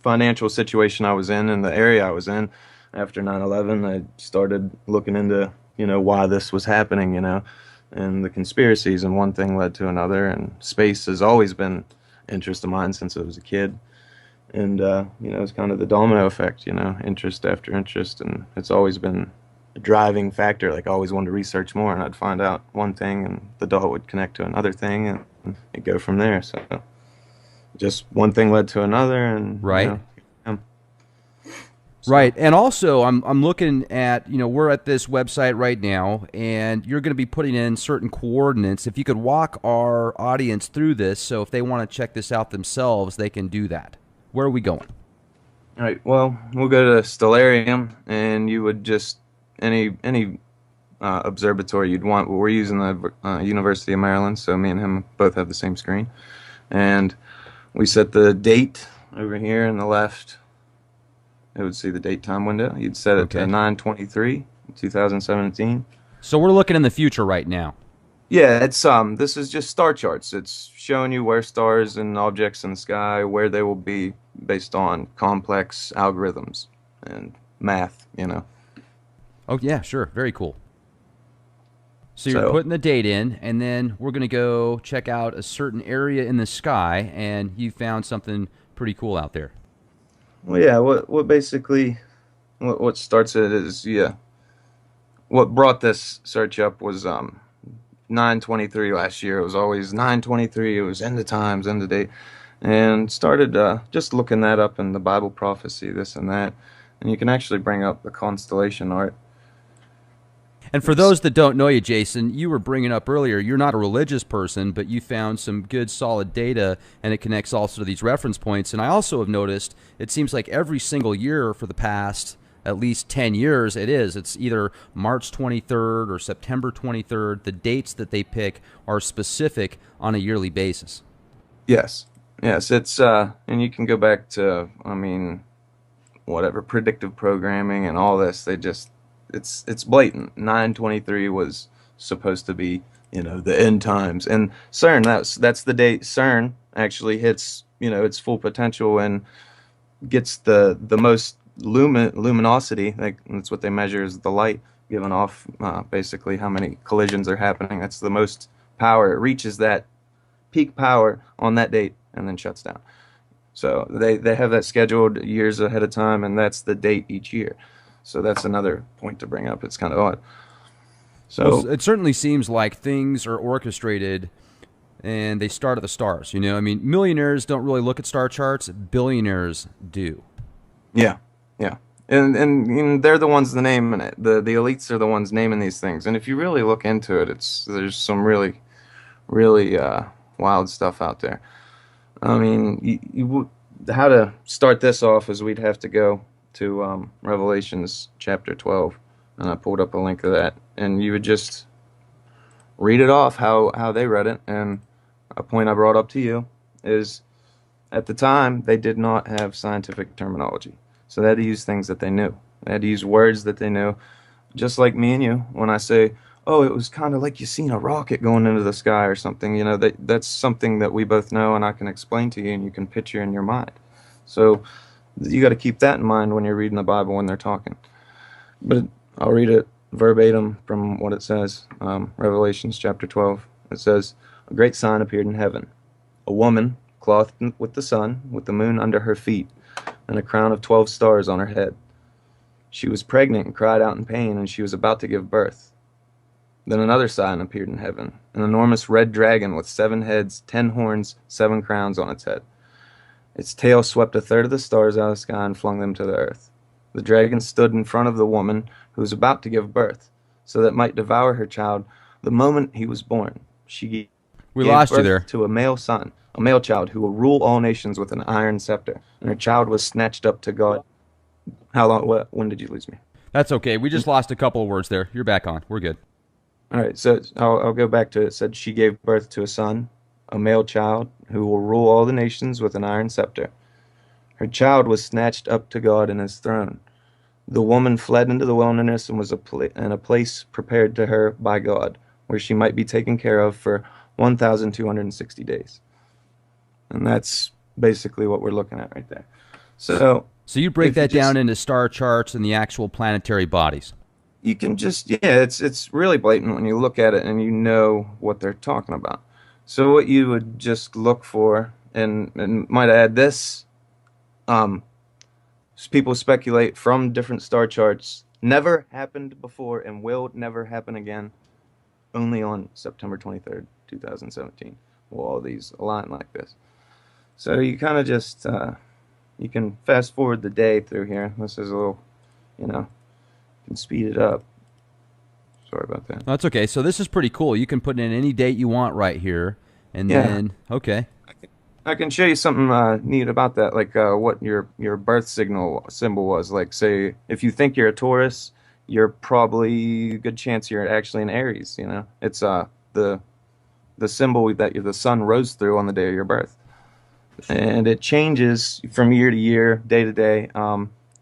financial situation I was in and the area I was in after 9/11, I started looking into, why this was happening, and the conspiracies, and one thing led to another, and space has always been interest of mine since I was a kid. And it's kind of the domino effect, interest after interest, and it's always been a driving factor. Like I always wanted to research more, and I'd find out one thing, and the dot would connect to another thing, and it'd go from there. So just one thing led to another, and Right. um, so Right. And also I'm looking at, we're at this website right now and you're going to be putting in certain coordinates. If you could walk our audience through this so if they want to check this out themselves, they can do that. Where are we going? all right, well, we'll go to Stellarium, and you would just any observatory you'd want. Well, we're using the University of Maryland, so me and him both have the same screen, and we set the date over here in the left. It would see the date time window. You'd set it to Okay. 9/23, 2017. So we're looking in the future right now. Yeah, it's this is just star charts. It's showing you where stars and objects in the sky, where they will be based on complex algorithms and math. Oh, yeah, sure. Very cool. So you're So, putting the date in, and then we're going to go check out a certain area in the sky, and you found something pretty cool out there. well, yeah, what basically what starts it is, yeah. What brought this search up was 9/23 last year. It was always 9/23. It was end of times, end of date, and started just looking that up in the Bible prophecy, this and that, and you can actually bring up the constellation art. And for It's those that don't know you, Jason, you were bringing up earlier, you're not a religious person, but you found some good solid data and it connects also to these reference points. And I also have noticed it seems like every single year for the past at least 10 years, it's either March 23rd or September 23rd. The dates that they pick are specific on a yearly basis. yes, yes, it's and you can go back to, I mean, whatever predictive programming and all this. They just it's blatant. 9/23 was supposed to be, the end times, and CERN, that's the date CERN actually hits, its full potential and gets the most luminosity. Like that's what they measure, is the light given off, basically how many collisions are happening. That's the most power. It reaches that peak power on that date and then shuts down. So they have that scheduled years ahead of time, and that's the date each year. So that's another point to bring up. It's kind of odd. Well, So it certainly seems like things are orchestrated and they start at the stars. I mean, millionaires don't really look at star charts, billionaires do. yeah, yeah, and they're the ones naming it. The elites are the ones naming these things. And if you really look into it, there's some really wild stuff out there. I mean, how to start this off is we'd have to go to Revelations chapter 12, and I pulled up a link of that, and you would just read it off how they read it. And a point I brought up to you is at the time they did not have scientific terminology, so they had to use things that they knew. They had to use words that they knew, just like me and you. When I say, "Oh, it was kind of like you seen a rocket going into the sky or something," that's something that we both know, and I can explain to you, and you can picture in your mind. So you got to keep that in mind when you're reading the Bible when they're talking. But I'll read it verbatim from what it says. Revelations chapter 12. It says, "A great sign appeared in heaven: a woman clothed with the sun, with the moon under her feet, and a crown of 12 stars on her head. She was pregnant and cried out in pain, and she was about to give birth. Then another sign appeared in heaven: an enormous red dragon with 7 heads, 10 horns, 7 crowns on its head. Its tail swept a third of the stars out of the sky and flung them to the earth. The dragon stood in front of the woman who was about to give birth, so that it might devour her child the moment he was born. She We gave lost you birth there. to a male son, a male child who will rule all nations with an iron scepter. And her child was snatched up to God." How long? When did you lose me? That's okay. We just lost a couple of words there. You're back on. We're good. All right, so I'll go back to it. It said she gave birth to a son, a male child, who will rule all the nations with an iron scepter. Her child was snatched up to God and his throne. The woman fled into the wilderness and was in a place prepared to her by God, where she might be taken care of for 1,260 days. And that's basically what we're looking at right there. So So you break if you that down just into star charts and the actual planetary bodies. you can just yeah, it's really blatant when you look at it and you know what they're talking about. So what you would just look for, and might add this, um, people speculate from different star charts, never happened before and will never happen again, only on September 23rd, 2017. Will all these align like this? So you kind of just you can fast forward the day through here. This is a little, you know, you can speed it up. Sorry about that. That's okay. So this is pretty cool. You can put in any date you want right here, and Yeah, then okay. I can show you something neat about that, like what your birth signal symbol was. Like, say, if you think you're a Taurus, you're probably a good chance you're actually an Aries. You know, it's the symbol that the sun rose through on the day of your birth, and it changes from year to year, day to day.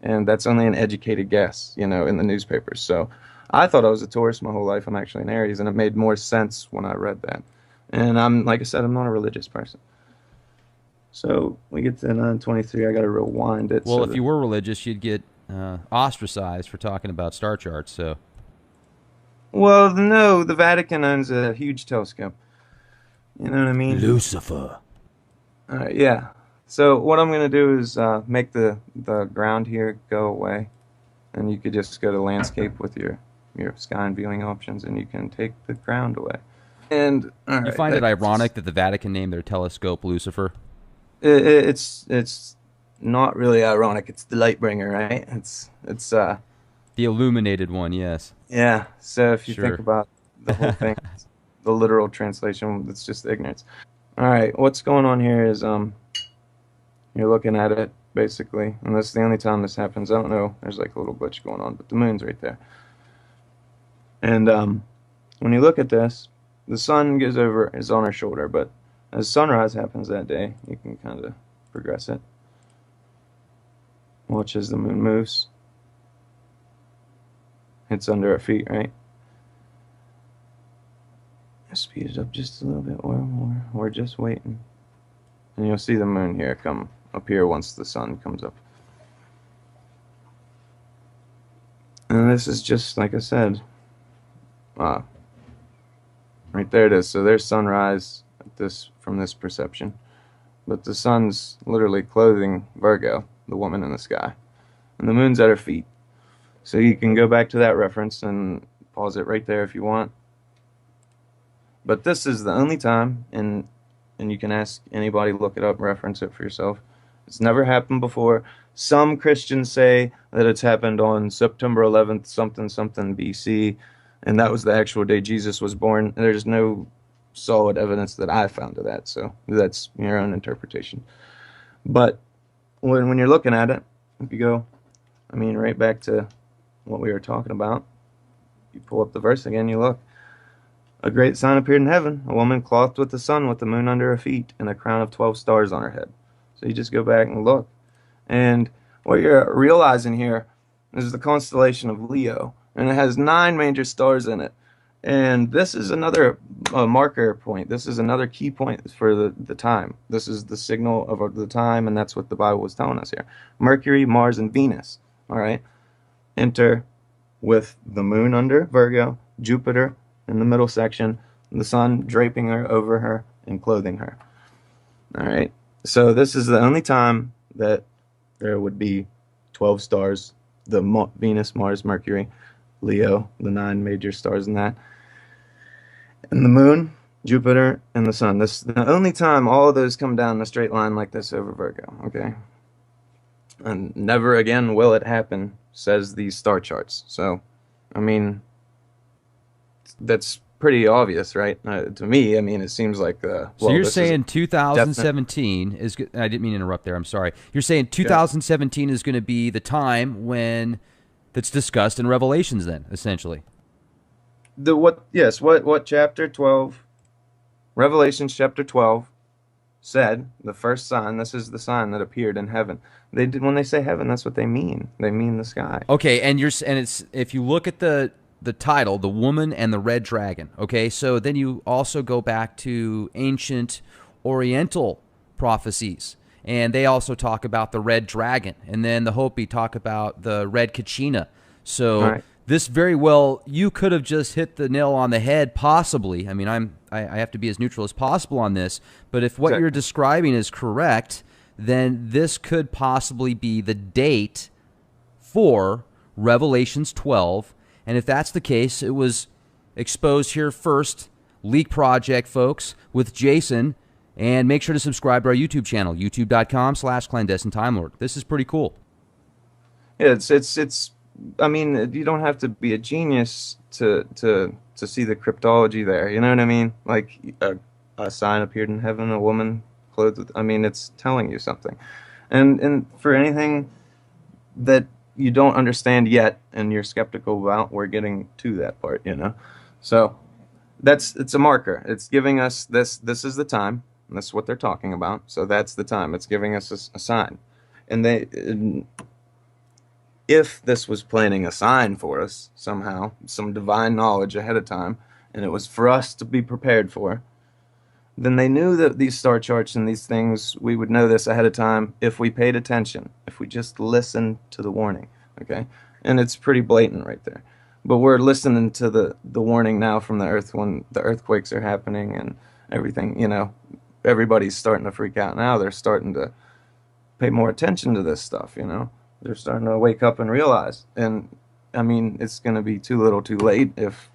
And that's only an educated guess, you know, in the newspapers. So I thought I was a Taurus my whole life. I'm actually an Aries, and it made more sense when I read that. And I'm, like I said, I'm not a religious person. So we get to 923. I got to rewind it Well, so if that. you were religious, you'd get ostracized for talking about star charts. So Well, no, the Vatican owns a huge telescope. You know what I mean? Lucifer. Yeah. So what I'm gonna do is make the ground here go away, and you could just go to landscape with your sky and viewing options, and you can take the ground away. And all You right, find it that's ironic that the Vatican named their telescope Lucifer? it's not really ironic. It's the light bringer, right? It's The illuminated one, yes. yeah. So if you think Sure. about the whole thing, the literal translation, it's just ignorance. All right, what's going on here is you're looking at it basically, and this is the only time this happens. I don't know. There's like a little glitch going on, but the moon's right there. And when you look at this, the sun goes over is on our shoulder, but as sunrise happens that day, you can kind of progress it. Watch as the moon moves. It's under our feet, right? Speed it up just a little bit or more. We're just waiting. And you'll see the moon here come appear once the sun comes up. And this is just like I said. Uh, right there it is. So there's sunrise at this from this perception. But the sun's literally clothing Virgo, the woman in the sky. And the moon's at her feet. So you can go back to that reference and pause it right there if you want. But this is the only time, and you can ask anybody, look it up, reference it for yourself. It's never happened before. Some Christians say that it's happened on September 11th, something, something BC, and that was the actual day Jesus was born. There's no solid evidence that I found of that, so that's your own interpretation. But when you're looking at it, if you go, I mean, right back to what we were talking about, you pull up the verse again, you look. A great sign appeared in heaven, a woman clothed with the sun with the moon under her feet and a crown of 12 stars on her head. So you just go back and look. And what you're realizing here is the constellation of Leo, and it has 9 major stars in it. And this is another marker point. This is another key point for the time. This is the signal of the time, and that's what the Bible was telling us here. Mercury, Mars, and Venus, all right, enter with the moon under Virgo, Jupiter in the middle section, the sun draping her over her and clothing her. All right. So this is the only time that there would be 12 stars, the Venus, Mars, Mercury, Leo, the 9 major stars in that, and the moon, Jupiter, and the sun. This is the only time all of those come down in a straight line like this over Virgo. Okay. And never again will it happen, says these star charts. So, I mean, that's pretty obvious, right? To me, I mean, it seems like So well, you're this is saying definite. 2017 is I didn't mean to interrupt there. I'm sorry. You're saying Yeah. 2017 is going to be the time when that's discussed in Revelations then, essentially. The what? Yes. What chapter 12? Revelations chapter 12 said the first sign. This is the sign that appeared in heaven. They did when they say heaven. That's what they mean. They mean the sky. Okay, and it's if you look at the title, The Woman and the Red Dragon, okay? So then you also go back to ancient oriental prophecies. and they also talk about the red dragon, and then the Hopi talk about the red Kachina. All So right. this very well, you could have just hit the nail on the head, possibly. I mean, I have to be as neutral as possible on this, but if what you're Exactly. describing is correct, then this could possibly be the date for Revelations 12. And if that's the case, it was exposed here first, Leak Project, folks, with Jason. And make sure to subscribe to our YouTube channel, youtube.com/clandestine Time Lord. This is pretty cool. Yeah, it's. I mean, you don't have to be a genius to see the cryptology there. You know what I mean? Like a sign appeared in heaven, a woman clothed with. I mean, it's telling you something. And for anything that you don't understand yet and you're skeptical about, we're getting to that part. You know, so it's a marker. It's giving us this. This is the time. And that's what they're talking about. So that's the time. It's giving us a sign. And if this was planning a sign for us somehow, some divine knowledge ahead of time, and it was for us to be prepared for, then they knew that these star charts and these things, we would know this ahead of time if we paid attention, if we just listened to the warning. Okay? And it's pretty blatant right there. But we're listening to the warning now from the earth when the earthquakes are happening and everything, you know, everybody's starting to freak out now. They're starting to pay more attention to this stuff, you know. They're starting to wake up and realize. And I mean, it's going to be too little too late if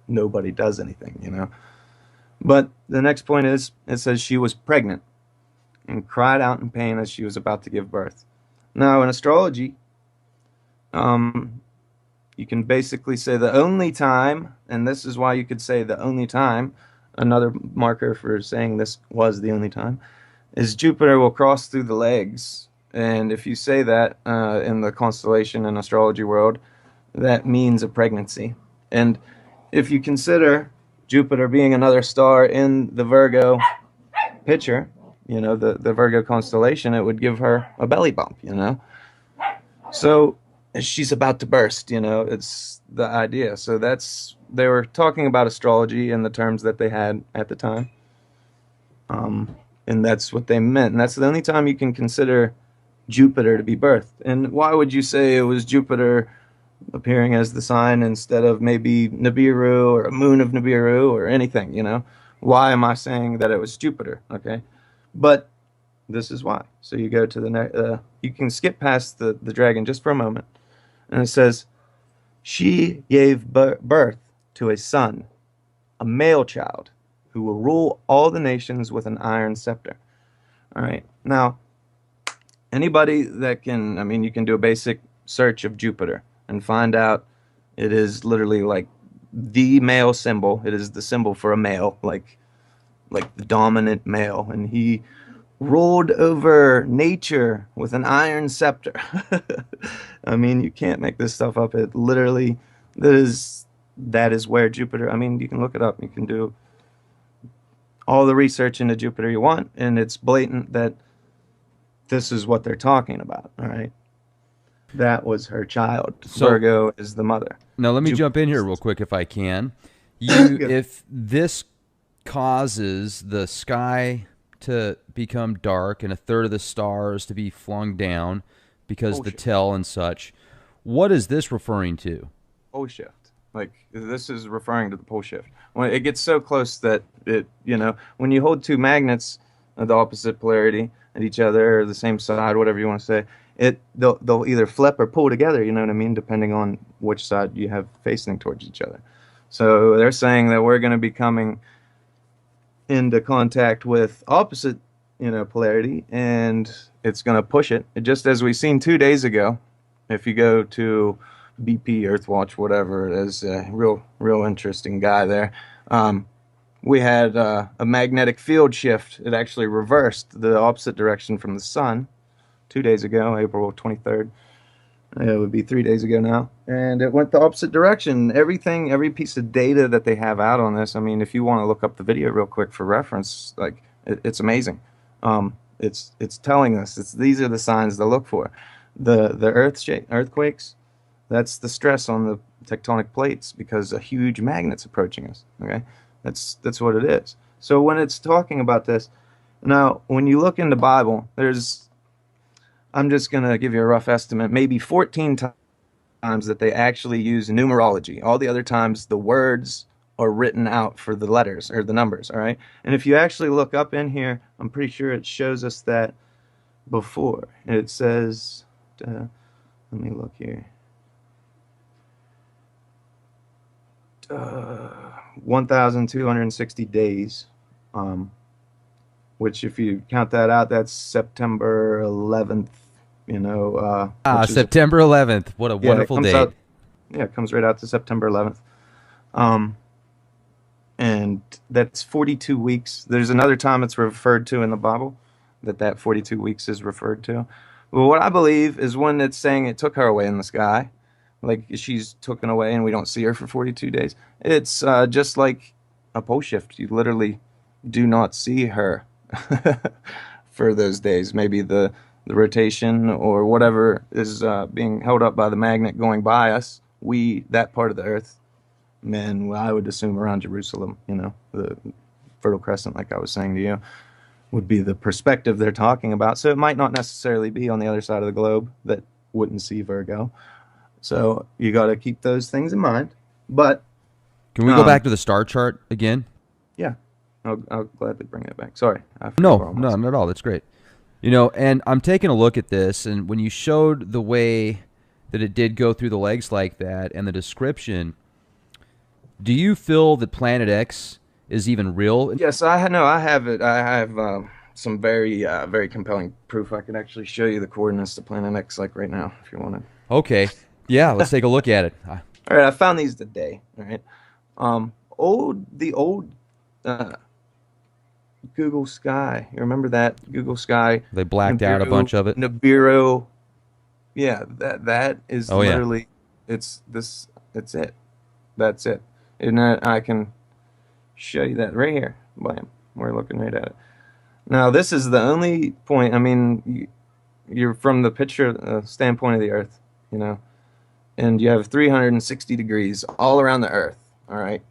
nobody does anything, you know. But the next point is it says she was pregnant and cried out in pain as she was about to give birth. Now, in astrology, you can basically say the only time, and this is why you could say the only time, another marker for saying this was the only time, is Jupiter will cross through the legs. And if you say that in the constellation and astrology world, that means a pregnancy. And if you consider Jupiter being another star in the Virgo picture, you know, the Virgo constellation, it would give her a belly bump, you know. So she's about to burst, you know, it's the idea. So they were talking about astrology in the terms that they had at the time. And that's what they meant. And that's the only time you can consider Jupiter to be birthed. And why would you say it was Jupiter appearing as the sign instead of maybe Nibiru or a moon of Nibiru or anything, you know? Why am I saying that it was Jupiter? Okay. But this is why. So you go to the next, you can skip past the dragon just for a moment. And it says, she gave birth to a son, a male child, who will rule all the nations with an iron scepter. All right. Now, anybody that can, I mean, you can do a basic search of Jupiter and find out it is literally like the male symbol. It is the symbol for a male, like the dominant male. And he ruled over nature with an iron scepter. I mean, you can't make this stuff up. It literally, that is where Jupiter, I mean, you can look it up. You can do all the research into Jupiter you want, and it's blatant that this is what they're talking about, all right? That was her child. So Virgo is the mother. now let me Jupiter. jump in here real quick if I can. You, Good. if this causes the sky to become dark and a third of the stars to be flung down because the Bullshit. tell and such, what is this referring to? Pole shift. Like this is referring to the pole shift. When it gets so close that it, you know, when you hold two magnets of the opposite polarity at each other or the same side, whatever you want to say, they'll either flip or pull together. You know what I mean? Depending on which side you have facing towards each other. So they're saying that we're going to be coming into contact with opposite, you know, polarity, and it's going to push it. Just as we seen 2 days ago, if you go to BP, Earthwatch, whatever it is, real interesting guy there. We had a magnetic field shift. It actually reversed the opposite direction from the sun 2 days ago, April 23rd. It would be 3 days ago now. And it went the opposite direction. Everything, every piece of data that they have out on this, I mean, if you want to look up the video real quick for reference, like, it's amazing. It's telling us, these are the signs to look for. The earthquakes, that's the stress on the tectonic plates because a huge magnet's approaching us, okay? That's what it is. So when it's talking about this, Now, when you look in the Bible, there's, I'm just going to give you a rough estimate, maybe 14 times that they actually use numerology. All the other times, the words are written out for the letters or the numbers, all right? And if you actually look up in here, I'm pretty sure it shows us that before. It says, let me look here. 1,260 days, um, which if you count that out, that's September 11th, which is, September 11th. What a yeah, it wonderful comes date. out, yeah, it comes right out to September 11th. Um, and that's 42 weeks. There's another time it's referred to in the Bible that 42 weeks is referred to. Well, what I believe is when it's saying it took her away in the sky, like she's taken away and we don't see her for 42 days. It's just like a pole shift. You literally do not see her for those days. Maybe the rotation or whatever is being held up by the magnet going by us. That part of the earth, man, well, I would assume around Jerusalem, the Fertile Crescent, like I was saying to you, would be the perspective they're talking about. So it might not necessarily be on the other side of the globe that wouldn't see Virgo. So you got to keep those things in mind. But Can we go back to the star chart again? yeah, I'll gladly bring it back. Sorry, I forgot where No, I no, was. not at all. That's great. You know, and I'm taking a look at this, and when you showed the way that it did go through the legs like that and the description, do you feel that Planet X is even real? Yes, I have it. I have some very compelling proof. I could actually show you the coordinates to Planet X, like right now, if you wanted. Okay. Yeah, let's take a look at it. All right, I found these today. All right, the old uh, Google Sky. You remember that Google Sky? They blacked out a Nibiru, bunch of it. Nibiru. Yeah, that is Oh, yeah. literally it's this. It's it. That's it. And I can show you that right here. Bam. We're looking right at it. Now, this is the only point. I mean, you're from the picture standpoint of the Earth, you know, and you have 360 degrees all around the Earth. All right,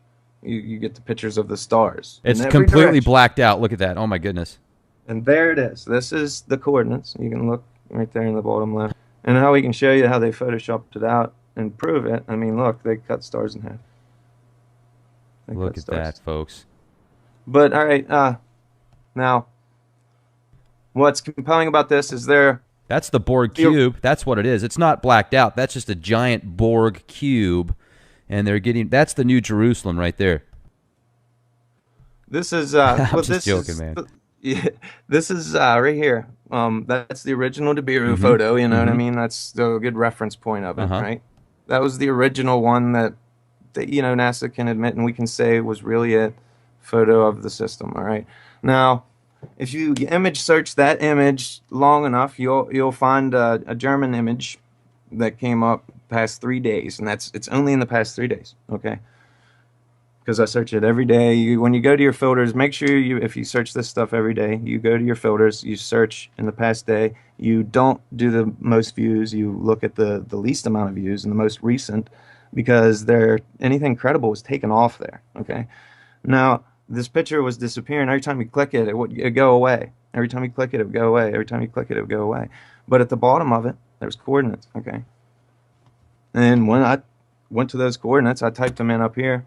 you get the pictures of the stars in It's every completely direction, blacked out. Look at that. Oh my goodness. and there it is. This is the coordinates. You can look right there in the bottom left, and how we can show you how they photoshopped it out and prove it. I mean, look, they cut stars in half. They Look cut at that, stars. folks. But all right, now what's compelling about this is there. That's the Borg cube. That's what it is. It's not blacked out. That's just a giant Borg cube, and they're getting. That's the New Jerusalem right there. This is I'm well, just joking, man. yeah, this is right here. That's the original Nibiru Mm-hmm. photo. You know what I Mm-hmm. mean? That's the good reference point of it, Uh-huh. right? That was the original one that NASA can admit and we can say was really a photo of the system. All right. Now, if you image search that image long enough, you'll find a German image that came up past 3 days, and it's only in the past 3 days. Okay, because I search it every day. When you go to your filters, make sure if you search this stuff every day, you go to your filters, you search in the past day. You don't do the most views. You look at the least amount of views and the most recent, because anything credible was taken off there. Okay, now this picture was disappearing. Every time you click it, it'd go away. Every time you click it, it would go away. Every time you click it, it would go away. But at the bottom of it, there's coordinates. Okay, and when I went to those coordinates, I typed them in up here.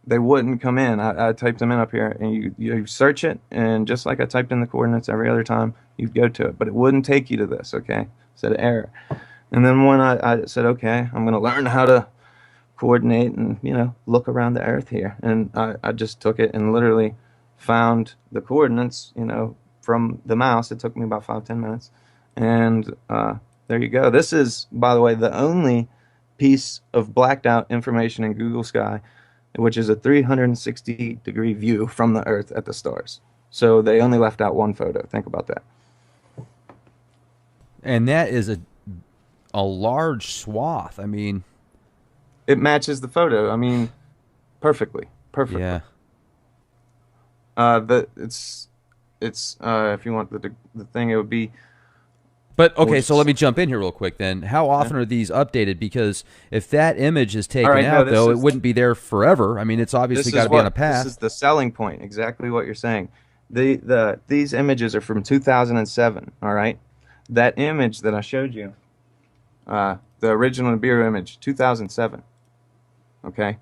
They wouldn't come in. I typed them in up here, and you search it, and just like I typed in the coordinates every other time, you'd go to it, but it wouldn't take you to this. Okay, it said error. And then when I said, okay, I'm going to learn how to coordinate and look around the Earth here, and I just took it and literally found the coordinates, from the mouse. It took me about 5-10 minutes, and there you go. This is, by the way, the only piece of blacked out information in Google Sky, which is a 360-degree view from the Earth at the stars. So they only left out one photo. Think about that. And that is a large swath. I mean, It matches the photo. I mean, perfectly, perfectly. yeah. It's if you want the thing, it would be. But okay, so let me jump in here real quick then. How often are these updated? Because if that image is taken right, no, out, this though, it is- wouldn't be there forever. I mean, it's This obviously is got to be on a what this path. is the selling point. Exactly what you're saying. These images are from 2007. All right, that image that I showed you, the original Nibiru image, 2007. Okay,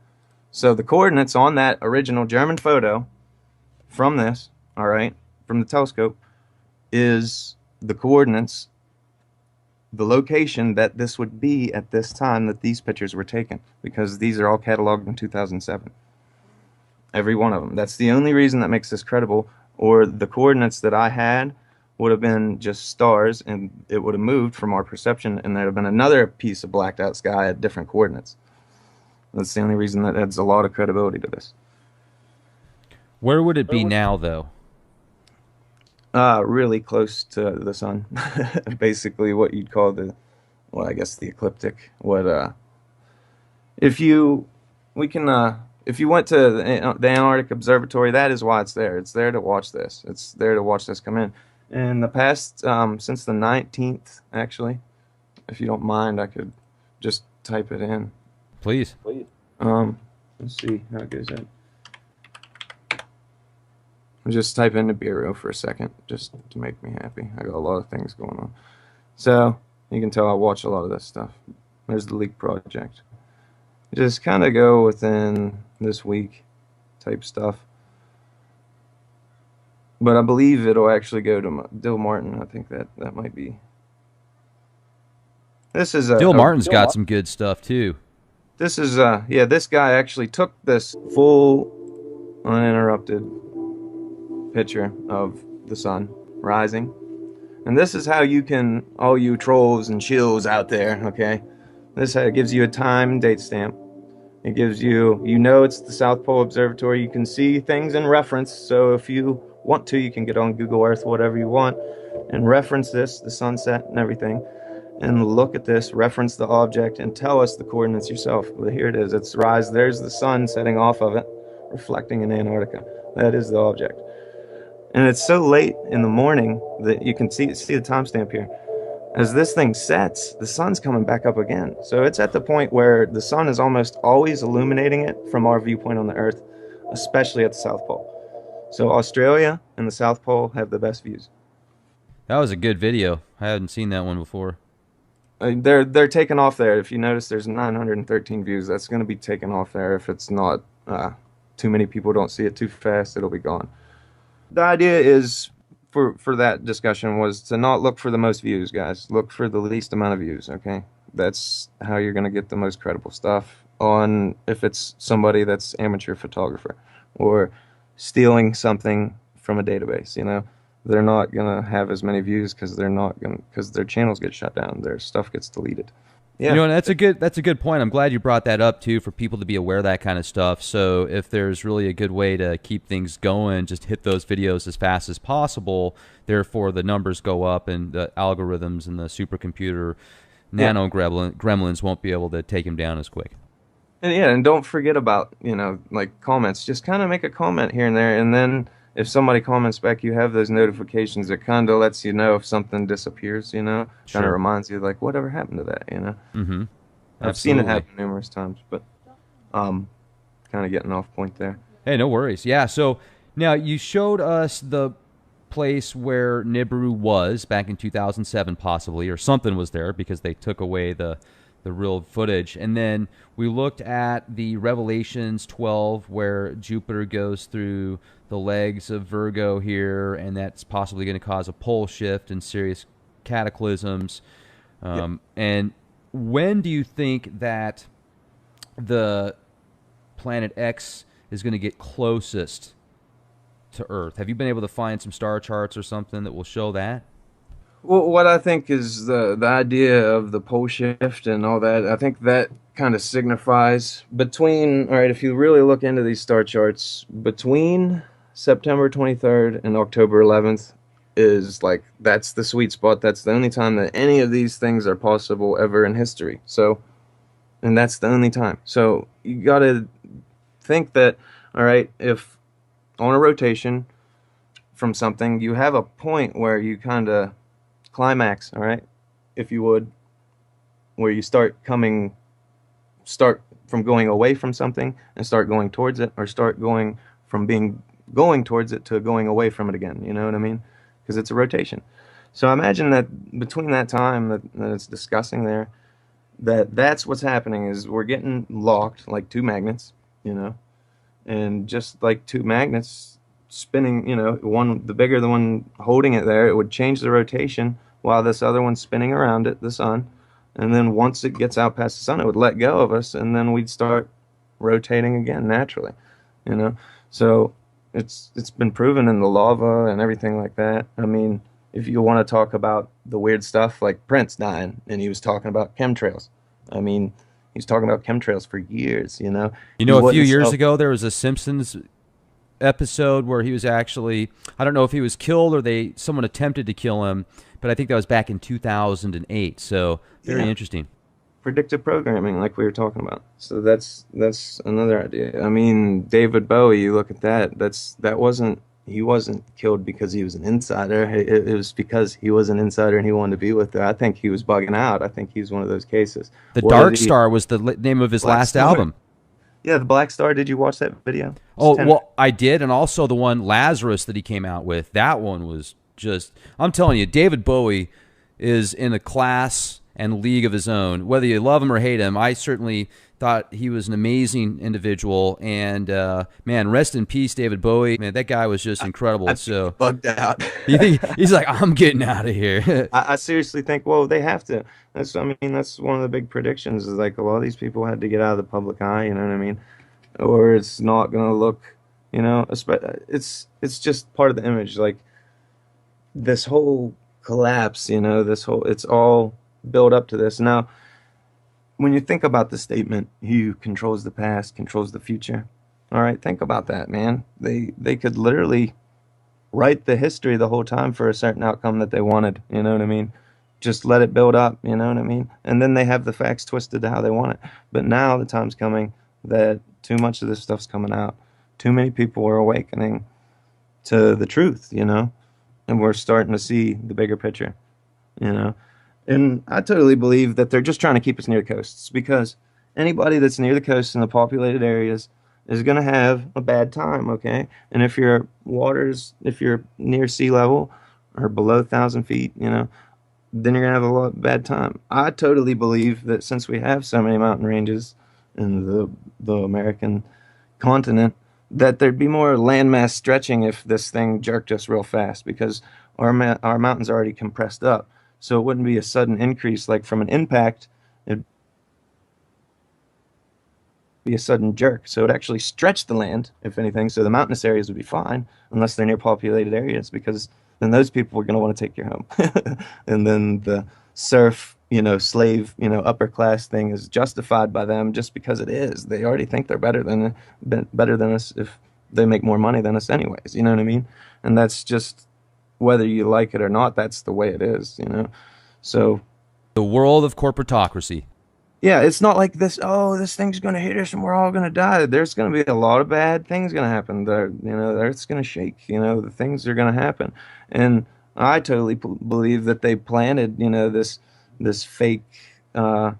so the coordinates on that original German photo from this, all right, from the telescope, is the coordinates, the location that this would be at this time that these pictures were taken, because these are all cataloged in 2007. Every one of them. That's the only reason that makes this credible. Or the coordinates that I had would have been just stars, and it would have moved from our perception, and there'd have been another piece of blacked out sky at different coordinates. That's the only reason that adds a lot of credibility to this. Where would it be now, though? Really close to the sun. Basically, what you'd call well, I guess the ecliptic. If you, we can, if you went to the Antarctic Observatory, that is why it's there. It's there to watch this. It's there to watch this come in. In the past, since the 19th, actually, if you don't mind, I could just type it in. Please. Let's see how it goes in. I'll just type in Nibiru for a second, just to make me happy. I got a lot of things going on. So, you can tell I watch a lot of this stuff. There's the Leak Project. Just kind of go within this week type stuff. But I believe it'll actually go to Dill Martin. I think that might be. This is Dill Martin's got some good stuff too. This is yeah, this guy actually took this full uninterrupted picture of the sun rising. And this is how you can, all you trolls and shills out there, okay? This gives you a time and date stamp. It gives you, you know it's the South Pole Observatory. You can see things in reference. So if you want to, you can get on Google Earth, whatever you want, and reference this, the sunset and everything. And look at this, reference the object, and tell us the coordinates yourself. Well, here it is. It's rise. There's the sun setting off of it, reflecting in Antarctica. That is the object. And it's so late in the morning that you can see the timestamp here. As this thing sets, the sun's coming back up again. So it's at the point where the sun is almost always illuminating it from our viewpoint on the Earth, especially at the South Pole. So Australia and the South Pole have the best views. That was a good video. I hadn't seen that one before. They're taken off there. If you notice, there's 913 views. That's going to be taken off there. If it's not, too many people don't see it too fast, it'll be gone. The idea is, for that discussion, was to not look for the most views, guys. Look for the least amount of views, okay? That's how you're going to get the most credible stuff on, if it's somebody that's amateur photographer or stealing something from a database, you know? They're not going to have as many views because their channels get shut down. Their stuff gets deleted. Yeah. You know, and that's a good point. I'm glad you brought that up too, for people to be aware of that kind of stuff. So if there's really a good way to keep things going, just hit those videos as fast as possible. Therefore, the numbers go up, and the algorithms and the supercomputer nano gremlins won't be able to take them down as quick. And yeah, and don't forget about, you know, like comments. Just kind of make a comment here and there, and then if somebody comments back, you have those notifications that kind of lets you know if something disappears, you know? Kind of reminds you, like, whatever happened to that, you know? Mm-hmm. I've seen it happen numerous times, but kind of getting off point there. Hey, no worries. Yeah, so now you showed us the place where Nibiru was back in 2007 possibly, or something was there because they took away the real footage. And then we looked at the Revelations 12 where Jupiter goes through the legs of Virgo here, and that's possibly going to cause a pole shift and serious cataclysms. And when do you think that the planet X is going to get closest to Earth? Have you been able to find some star charts or something that will show that? Well, what I think is the idea of the pole shift and all that, I think that kind of signifies between, all right, if you really look into these star charts, between September 23rd and October 11th is like, that's the sweet spot. That's the only time that any of these things are possible ever in history. So, and that's the only time. So you got to think that, all right, if on a rotation from something, you have a point where you kind of climax, all right, if you would, where you start from going away from something and start going towards it, or start going from being going towards it to going away from it again. You know what I mean? Because it's a rotation. So I imagine that between that time that it's discussing there, that's what's happening is we're getting locked like two magnets, you know, and just like two magnets spinning, you know, one the bigger the one holding it there, it would change the rotation while this other one's spinning around it, the sun. And then once it gets out past the sun, it would let go of us, and then we'd start rotating again naturally, you know. So it's been proven in the lava and everything like that. I mean, if you want to talk about the weird stuff like Prince dying and he was talking about chemtrails, I mean, he's talking about chemtrails for years, you know. You He know, a few wouldn't years sell. ago, there was a Simpsons episode where he was actually, I don't know if he was killed or someone attempted to kill him, but I think that was back in 2008. So very Yeah, interesting. predictive programming, like we were talking about. So that's another idea. I mean, David Bowie, you look at that. That wasn't he wasn't killed because he was an insider. It was because he was an insider and he wanted to be with her. I think he was bugging out. I think he's one of those cases. The What are Dark the Star was the name of his Black last Star? album. Yeah, the Black Star. Did you watch that video? It's Oh, 10. well, I did, and also the one Lazarus that he came out with. That one was just, I'm telling you, David Bowie is in a class and league of his own. Whether you love him or hate him, I certainly thought he was an amazing individual. And man, rest in peace, David Bowie. Man, that guy was just incredible. I think he So bugged out. you think he's like, I'm getting out of here? I seriously think, well, they have to. I mean, that's one of the big predictions is like a lot of these people had to get out of the public eye, you know what I mean? Or it's not going to look, you know, it's just part of the image. Like this whole collapse, you know, it's all built up to this. Now, when you think about the statement, he who controls the past controls the future. All right, think about that, man. They could literally write the history the whole time for a certain outcome that they wanted. You know what I mean? Just let it build up. You know what I mean? And then they have the facts twisted to how they want it. But now the time's coming that too much of this stuff's coming out. Too many people are awakening to the truth. You know, and we're starting to see the bigger picture. You know, and I totally believe that they're just trying to keep us near the coasts because anybody that's near the coast in the populated areas is going to have a bad time, okay? And if you're near sea level or below 1,000 feet, you know, then you're going to have a lot bad time. I totally believe that since we have so many mountain ranges in the American continent, that there'd be more landmass stretching if this thing jerked us real fast because our mountains are already compressed up. So it wouldn't be a sudden increase like from an impact. It'd be a sudden jerk. So it actually stretched the land, if anything. So the mountainous areas would be fine unless they're near populated areas because then those people are going to want to take your home. And then the serf, you know, slave, you know, upper class thing is justified by them just because it is. They already think they're better than us if they make more money than us anyways. You know what I mean? And that's just whether you like it or not, that's the way it is, you know. So The world of corporatocracy. yeah, it's not like this, oh, this thing's gonna hit us and we're all gonna die. There's gonna be a lot of bad things gonna happen. You know, the earth's gonna shake, you know, the things are gonna happen. And I totally believe that they planted, you know, this fake uh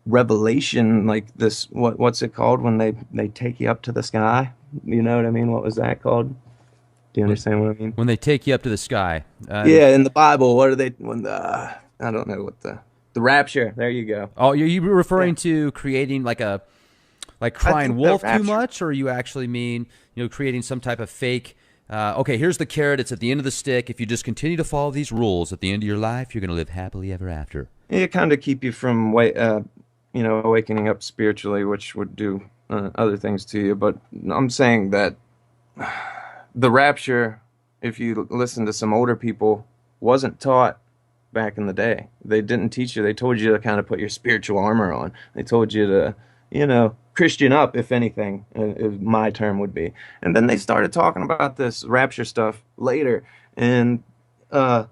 revelation, like this what's it called when they take you up to the sky? You know what I mean? What was that called? Do you When, understand what I mean? when they take you up to the sky. Yeah, in the Bible, what are they when I don't know what the rapture. There you go. Oh, you Yeah. referring to creating like I crying think the wolf too rapture. much, or you actually mean creating some type of fake? Okay, here's the carrot. It's at the end of the stick. If you just continue to follow these rules, at the end of your life, you're going to live happily ever after. It kind of keep you from you know, awakening up spiritually, which would do other things to you. But I'm saying that the rapture, if you listen to some older people, wasn't taught back in the day. They didn't teach you. They told you to kind of put your spiritual armor on. They told you to, you know, Christian up, if anything, my term would be. And then they started talking about this rapture stuff later. And if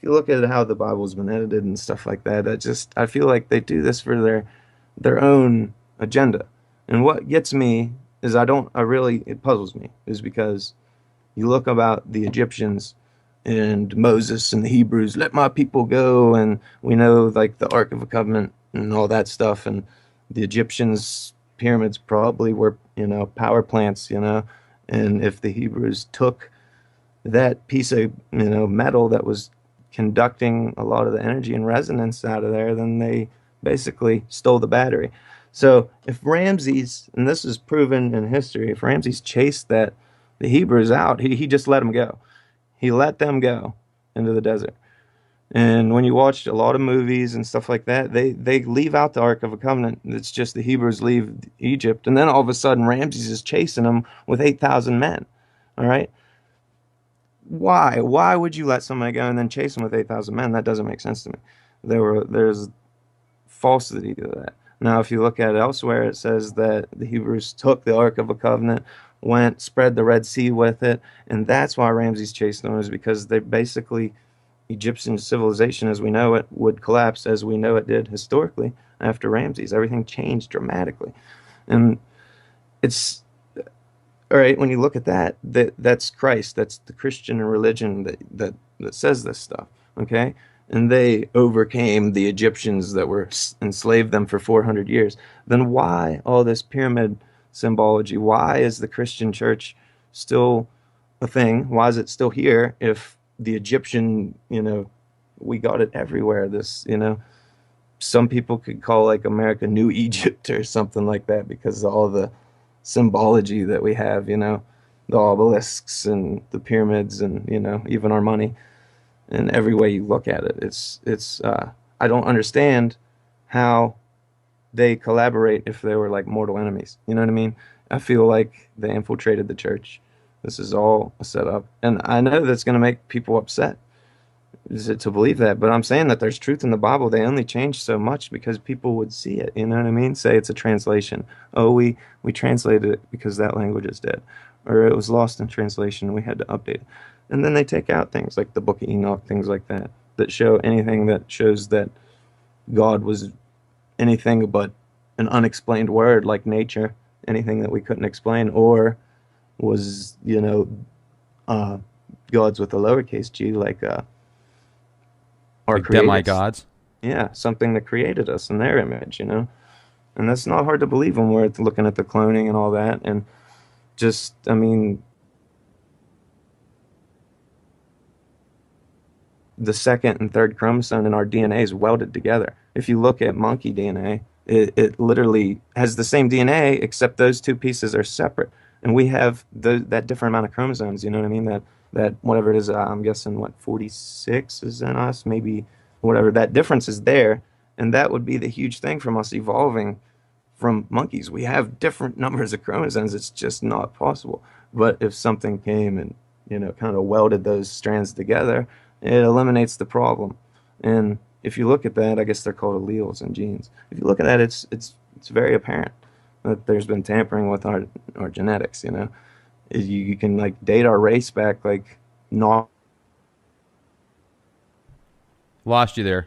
you look at how the Bible's been edited and stuff like that, I feel like they do this for their own agenda. And what gets me is it puzzles me, is because you look about the Egyptians and Moses and the Hebrews, let my people go, and we know like the Ark of the Covenant and all that stuff, and the Egyptians pyramids probably were, you know, power plants, you know, And if the Hebrews took that piece of, metal that was conducting a lot of the energy and resonance out of there, then they basically stole the battery. So if Ramses, and this is proven in history, if Ramses chased the Hebrews out, he just let them go. He let them go into the desert. And when you watch a lot of movies and stuff like that, they leave out the Ark of the Covenant. It's just the Hebrews leave Egypt, and then all of a sudden Ramses is chasing them with 8,000 men. All right, why? Why would you let somebody go and then chase them with 8,000 men? That doesn't make sense to me. There's falsity to that. Now, if you look at it elsewhere, it says that the Hebrews took the Ark of the Covenant, went, spread the Red Sea with it, and that's why Ramses chased them, is because they basically Egyptian civilization as we know it would collapse as we know it did historically after Ramses. Everything changed dramatically. And it's all right when you look at that's Christ, that's the Christian religion that says this stuff, okay? And they overcame the Egyptians that were enslaved them for 400 years. Then why all this pyramid symbology? Why is the Christian church still a thing? Why is it still here if the Egyptian, we got it everywhere? Some people could call like America New Egypt or something like that because of all the symbology that we have, the obelisks and the pyramids and, even our money and every way you look at it. I don't understand how they collaborate if they were like mortal enemies. You know what I mean? I feel like they infiltrated the church. This is all a setup. And I know that's going to make people upset is it to believe that, but I'm saying that there's truth in the Bible. They only changed so much because people would see it. You know what I mean? Say it's a translation. Oh, we translated it because that language is dead, or it was lost in translation. And we had to update it, and then they take out things like the Book of Enoch, things like that, that show anything that shows that God was anything but an unexplained word like nature, anything that we couldn't explain, or was uh, gods with a lowercase g, like our Like creators. demigods. Yeah, something that created us in their image. And that's not hard to believe when we're looking at the cloning and all that. And just, I mean, the second and third chromosome in our DNA is welded together. If you look at monkey DNA, it literally has the same DNA, except those two pieces are separate. And we have that different amount of chromosomes, you know what I mean? That whatever it is, I'm guessing what, 46 is in us, maybe whatever. That difference is there. And that would be the huge thing from us evolving from monkeys. We have different numbers of chromosomes. It's just not possible. But if something came and, kind of welded those strands together, it eliminates the problem. And if you look at that, I guess they're called alleles and genes. If you look at that, it's very apparent that there's been tampering with our genetics. You can like date our race back like not Lost you there.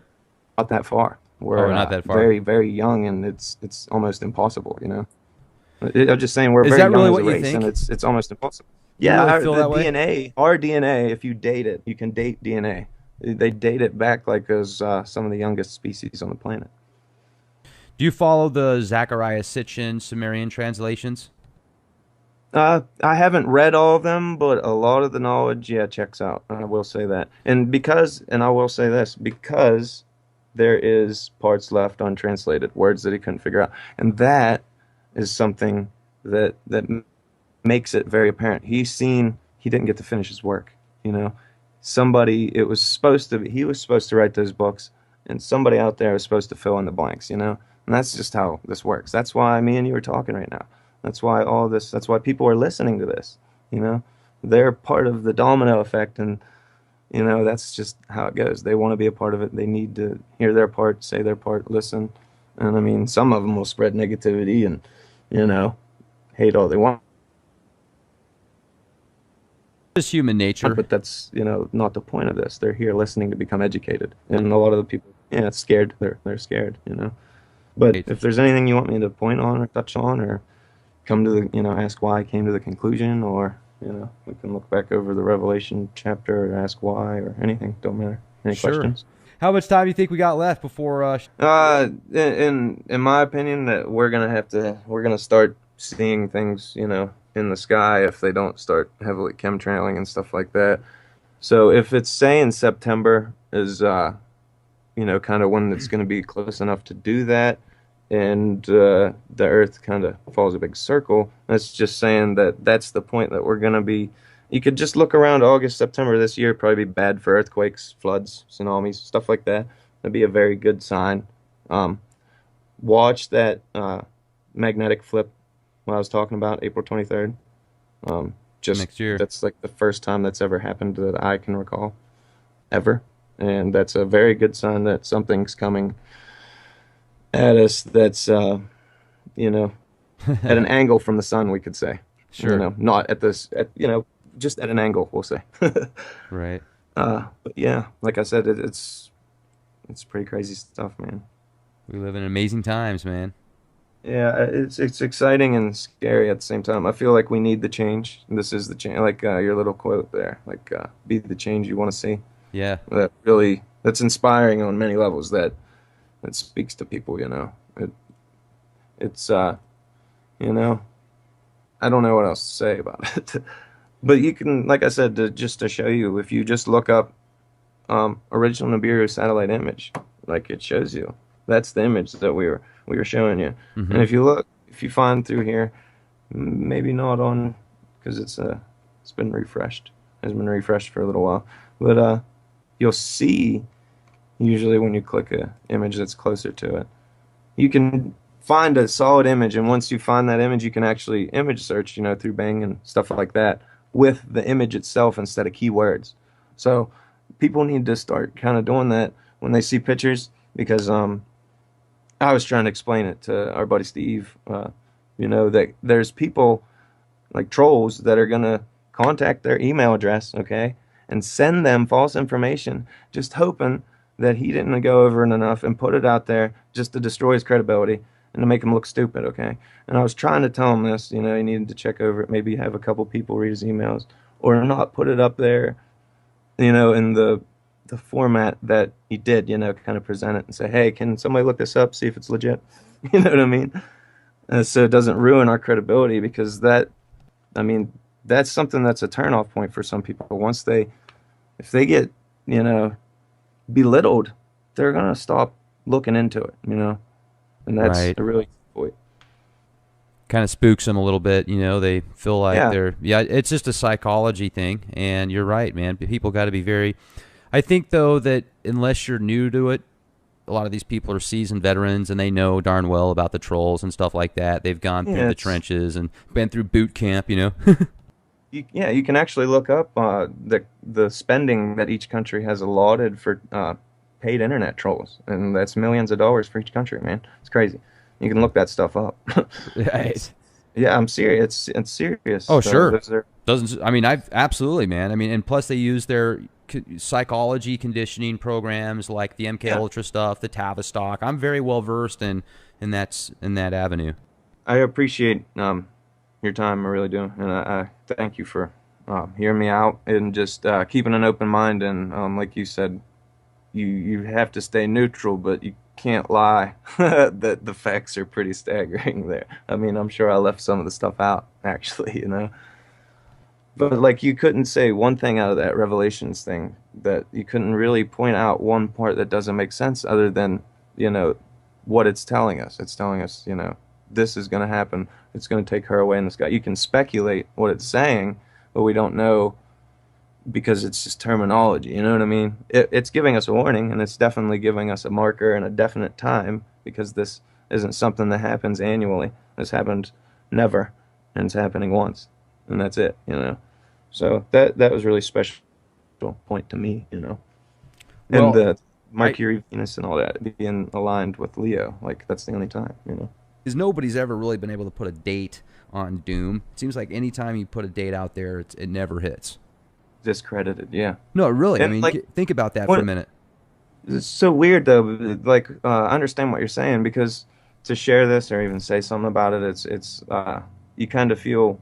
that far. Oh, We're not that far. very very young, and it's almost impossible. I'm just saying we're Is very that young really as a what you race, and think? it's almost impossible. Do you Yeah, really feel the that way? DNA, our DNA, if you date it, you can date DNA. They date it back like as some of the youngest species on the planet. Do you follow the Zechariah Sitchin Sumerian translations? I haven't read all of them, but a lot of the knowledge, yeah, checks out. I will say that. And I will say this, because there is parts left untranslated, words that he couldn't figure out. And that is something that makes it very apparent. He didn't get to finish his work, you know. It was supposed to be, he was supposed to write those books, and somebody out there was supposed to fill in the blanks. And that's just how this works. That's why me and you are talking right now. That's why people are listening to this, you know. They're part of the domino effect, and that's just how it goes. They want to be a part of it. They need to hear their part, say their part, listen. And I mean, some of them will spread negativity and, you know, hate all they want, Just human nature. but that's, not the point of this. They're here listening to become educated. And a lot of the people, yeah, scared. They're scared. But Right. if there's anything you want me to point on or touch on or come to ask why I came to the conclusion, or, we can look back over the Revelation chapter or ask why or anything. Don't matter. Any Sure. questions? How much time do you think we got left before? In my opinion, that we're gonna start seeing things, in the sky if they don't start heavily chemtrailing and stuff like that. So if it's saying September is kind of when it's going to be close enough to do that, and the Earth kind of follows a big circle. That's just saying that that's the point that we're going to be. You could just look around August, September this year, probably be bad for earthquakes, floods, tsunamis, stuff like that. That'd be a very good sign. Um, Watch that magnetic flip what I was talking about, April 23rd. Just Next year. that's like the first time that's ever happened that I can recall, ever. And that's a very good sign that something's coming at us that's you know at an angle from the sun, we could say. Sure. Not at this at just at an angle, we'll say. Right. But yeah, like I said, it's pretty crazy stuff, man. We live in amazing times, man. Yeah, it's exciting and scary at the same time. I feel like we need the change. This is the change, like your little quote there, like be the change you want to see. Yeah. That's inspiring on many levels. That speaks to people. It's you know, I don't know what else to say about it. But you can, like I said, just to show you, if you just look up original Nibiru satellite image, like it shows you. That's the image that we were showing you. Hmm. And if you find through here, maybe not on because it's been refreshed. It's been refreshed for a little while, but you'll see usually when you click a image that's closer to it, you can find a solid image, and once you find that image, you can actually image search, through Bing and stuff like that with the image itself instead of keywords. So people need to start kind of doing that when they see pictures because I was trying to explain it to our buddy Steve, that there's people like trolls that are gonna contact their email address, okay, and send them false information, just hoping that he didn't go over it enough and put it out there just to destroy his credibility and to make him look stupid, okay? And I was trying to tell him this, he needed to check over it, maybe have a couple people read his emails, or not put it up there, in the format that he did, kind of present it and say, hey, can somebody look this up, see if it's legit? You know what I mean? So it doesn't ruin our credibility because I mean, that's something that's a turnoff point for some people. If they get, belittled, they're gonna stop looking into it, and that's Right. a really good point. Kind of spooks them a little bit. They feel like Yeah, yeah, it's just a psychology thing. And you're right, man. People got to be very, I think, though, that unless you're new to it, a lot of these people are seasoned veterans and they know darn well about the trolls and stuff like that. They've gone through yeah, the trenches and been through boot camp. you can actually look up the spending that each country has allotted for paid internet trolls, and that's millions of dollars for each country, man. It's crazy. You can look that stuff up. Right. It's Yeah, I'm serious. It's serious. Oh, So sure. those are Doesn't I mean I've absolutely, man. I mean, and plus they use their psychology conditioning programs like the MK yeah. Ultra stuff, the Tavistock. I'm very well versed in that avenue. I appreciate your time. I really do, and I thank you for hearing me out and just keeping an open mind. And like you said, you have to stay neutral, but you can't lie. That the facts are pretty staggering there. I mean, I'm sure I left some of the stuff out, actually, But like you couldn't say one thing out of that Revelations thing that you couldn't really point out one part that doesn't make sense other than, you know, what it's telling us. It's telling us, this is going to happen. It's going to take her away in the sky. You can speculate what it's saying, but we don't know because it's just terminology. You know what I mean? It's giving us a warning, and it's definitely giving us a marker and a definite time because this isn't something that happens annually. This happened never, and it's happening once, and that's it. So that was really special point to me. And Well, the I Mercury, Venus, and all that being aligned with Leo, like that's the only time. is nobody's ever really been able to put a date on Doom. It seems like anytime you put a date out there, it never hits. Discredited, yeah. No, really. I And mean, like think about that for a what minute. it's so weird though. Like I understand what you're saying because to share this or even say something about it, it's you kind of feel.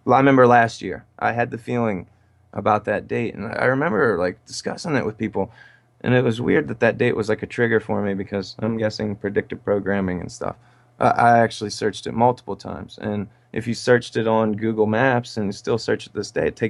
Well, I remember last year I had the feeling about that date, and I remember like discussing it with people, and it was weird that that date was like a trigger for me because I'm guessing predictive programming and stuff. I actually searched it multiple times, and if you searched it on Google Maps and still search it this day, it takes